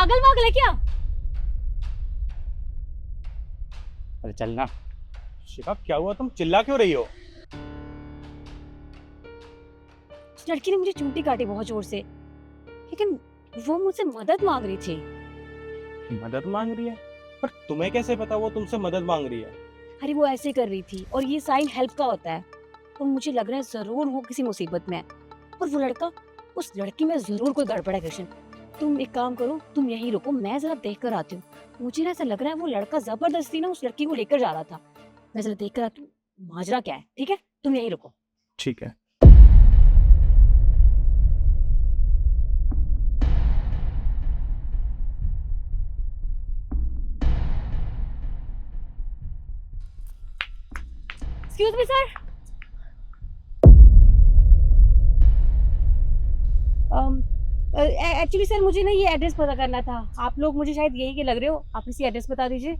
पागल वागल है क्या? अरे चल ना। शिखा क्या हुआ, तुम चिल्ला क्यों रही हो? उस लड़की ने मुझे चूंटी काटी बहुत जोर से, लेकिन वो मुझसे मदद मांग रही थी। मदद मांग रही है? पर तुम्हें कैसे पता वो तुमसे मदद मांग रही है? अरे वो ऐसे कर रही थी, और ये साइन हेल्प का होता है। तो मुझे लग रहा है जरूर वो किसी मुसीबत में है, और वो लड़का, उस लड़की में जरूर कोई गड़बड़ है। कृष्ण, तुम एक काम करो, तुम यहीं रुको, मैं जरा देख कर आती हूँ। मुझे ना ऐसा लग रहा है वो लड़का जबरदस्ती ना उस लड़की को लेकर जा रहा था। मैं जरा देख कर आती हूँ माजरा क्या है। ठीक है, तुम यहीं रुको। ठीक है। Excuse me sir. Actually sir मुझे ना ये एड्रेस पता करना था। आप लोग मुझे शायद यही के लग रहे हो, आप इसी एड्रेस बता दीजिए।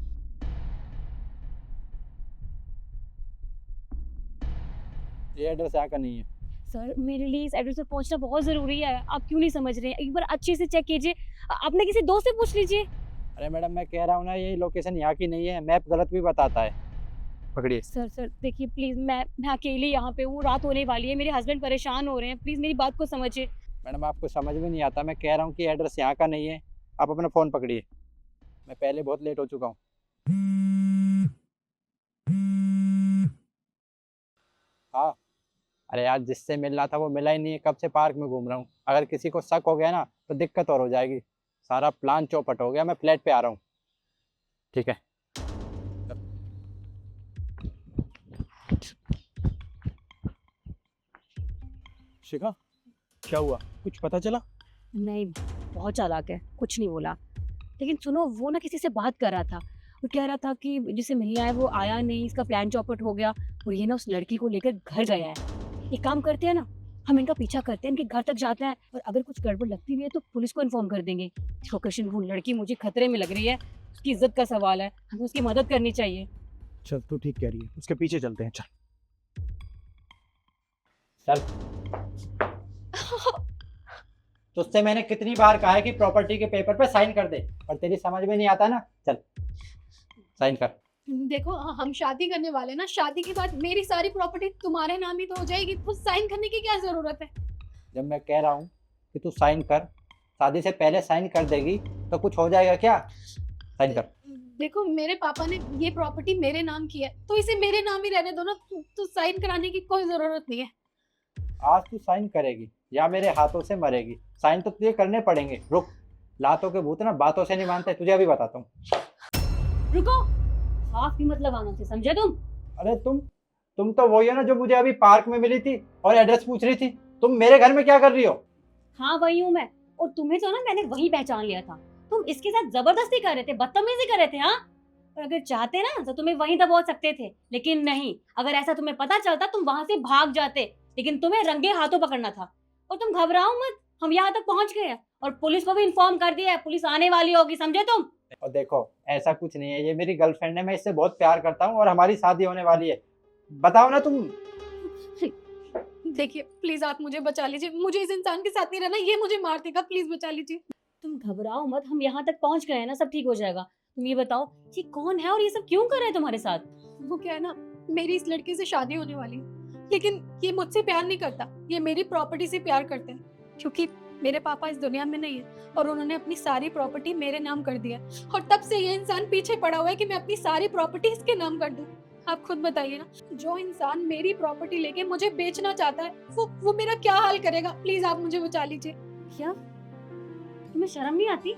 ये एड्रेस यहाँ का नहीं है। सर मेरे लिए इस एड्रेस पर पहुंचना बहुत जरूरी है, आप क्यों नहीं समझ रहे हैं? एक बार अच्छे से चेक कीजिए, अपने किसी दोस्त से पूछ लीजिए। अरे मैडम, मैं कह रहा हूँ ना, ये लोकेशन यहाँ की नहीं है, मैप गलत भी बताता है। पकड़िए। सर सर देखिए प्लीज, मैं अकेली यहाँ पे हूँ, रात होने वाली है, मेरे हस्बैंड परेशान हो रहे हैं, प्लीज मेरी बात को समझिए। मैडम आपको समझ में नहीं आता, मैं कह रहा हूँ कि एड्रेस यहाँ का नहीं है। आप अपना फ़ोन पकड़िए, मैं पहले बहुत लेट हो चुका हूँ। हाँ। अरे यार, जिससे मिलना था वो मिला ही नहीं है, कब से पार्क में घूम रहा हूँ। अगर किसी को शक हो गया ना तो दिक्कत और हो जाएगी। सारा प्लान चौपट हो गया, मैं फ्लैट पे आ रहा हूँ। ठीक है। शिखा क्या हुआ, कुछ पता चला? नहीं, बहुत चालाक है, कुछ नहीं बोला। लेकिन सुनो, वो ना किसी से बात कर रहा था, वो कह रहा था कि जिसे मिलना है वो आया नहीं, इसका प्लान चौपट हो गया, और ये ना उस लड़की को लेकर घर गया है। एक काम करते हैं ना, हम इनका पीछा करते हैं, इनके घर तक जाते हैं, और अगर कुछ गड़बड़ लगती भी है तो पुलिस को इन्फॉर्म कर देंगे। देखो कृष्ण, वो लड़की मुझे खतरे में लग रही है, उसकी इज्जत का सवाल है, हमें उसकी मदद करनी चाहिए। चल तू ठीक कह रही है, उसके पीछे चलते हैं, चल। चल। तुझसे मैंने कितनी बार कहा है कि प्रॉपर्टी के पेपर पे साइन कर दे, और तेरी समझ में नहीं आता ना। चल साइन कर। देखो हम शादी करने वाले ना, शादी के बाद मेरी सारी प्रॉपर्टी तुम्हारे नाम ही तो हो जाएगी, खुद साइन करने की क्या जरूरत है? जब मैं कह रहा हूँ कि तू साइन कर, शादी से पहले साइन कर देगी तो कुछ हो जाएगा क्या? साइन कर। देखो मेरे पापा ने ये प्रॉपर्टी मेरे नाम की है, तो इसे मेरे नाम ही रहने दो ना, तो साइन कराने की कोई जरूरत नहीं है। आज तू साइन करेगी या मेरे हाथों से मरेगी। साइन तो तुझे करने पड़ेंगे। रुक, लातों के भूत ना बातों से नहीं मानते, तुझे अभी बताता हूँ। रुको, साफ भी मतलब आना से, समझे तुम? अरे तुम तो वही है ना जो मुझे अभी पार्क में मिली थी और एड्रेस पूछ रही थी। तुम मेरे घर में क्या कर रही हो? हाँ वही हूँ मैं, और तुम्हें तो ना मैंने वही पहचान लिया था। तुम इसके साथ जबरदस्ती कर रहे थे, बदतमीजी कर रहे थे। हाँ, और अगर चाहते ना तो तुम्हें वहीं दबोच सकते थे, लेकिन नहीं। अगर ऐसा तुम्हें पता चलता तुम वहां से भाग जाते, लेकिन तुम्हें रंगे हाथों पकड़ना था। और तुम घबराओ मत, हम यहाँ तक पहुंच गए हैं, और पुलिस को भी इन्फॉर्म कर दिया है, पुलिस आने वाली होगी, समझे तुम? और देखो, ऐसा कुछ नहीं है, ये मेरी गर्लफ्रेंड है, मैं इससे बहुत प्यार करता हूँ और हमारी शादी होने वाली है। बताओ ना तुम। देखिए प्लीज आप मुझे बचा लीजिए, मुझे इस इंसान के साथ नहीं रहना, ये मुझे मार देगा, प्लीज बचा लीजिए। तुम घबराओ मत, हम यहाँ तक पहुंच गए हैं ना, सब ठीक हो जाएगा। तुम ये बताओ, ये कौन है और ये सब क्यों कर रहे हैं तुम्हारे साथ? वो क्या है ना, मेरी इस लड़के से शादी होने वाली है, लेकिन ये मुझसे प्यार नहीं करता, ये मेरी प्रॉपर्टी से प्यार करते हैं, क्योंकि मेरे पापा इस दुनिया में नहीं है और उन्होंने अपनी सारी प्रॉपर्टी मेरे नाम कर दिया, और तब से ये इंसान पीछे पड़ा हुआ है कि मैं अपनी सारी प्रॉपर्टी इसके नाम कर दूं। आप खुद बताइए ना, जो इंसान मेरी प्रॉपर्टी लेके मुझे बेचना चाहता है, वो मेरा क्या हाल करेगा? प्लीज आप मुझे बचा लीजिए। क्या तुम्हें शर्म नहीं आती?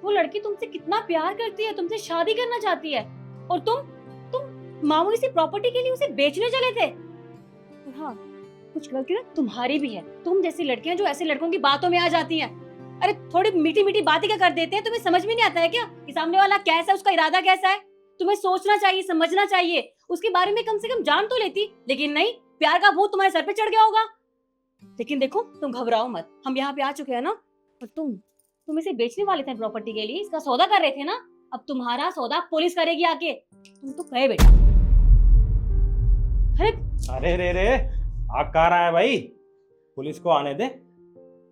वो लड़की तुमसे कितना प्यार करती है, तुमसे शादी करना चाहती है, और तुम मामूली सी प्रॉपर्टी के लिए उसे बेचने चले थे। और हाँ, कुछ गलती ना तुम्हारी भी है, तुम जैसी लड़कियां जो ऐसे लड़कों की बातों में आ जाती हैं। अरे थोड़ी मीठी मीठी बातें क्या कर देते हैं, तुम्हें समझ में नहीं आता है क्या कि सामने वाला कैसा है, उसका इरादा कैसा है? तुम्हें सोचना चाहिए, समझना चाहिए, उसके बारे में कम से कम जान तो लेती। लेकिन नहीं, प्यार का भूत तुम्हारे सर पे चढ़ गया होगा। लेकिन देखो, तुम घबराओ मत, हम यहाँ पे आ चुके हैं ना। और तुम इसे बेचने वाले थे प्रॉपर्टी के लिए, इसका सौदा कर रहे थे ना। अब तुम्हारा सौदा पुलिस करेगी आके, तुम तो कहे बेटा। अरे रे रे, आग कहाँ रहा है भाई? पुलिस को आने दे,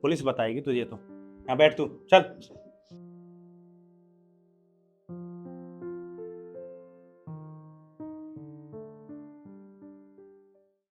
पुलिस बताएगी तुझे। तो यहाँ बैठ तू, चल।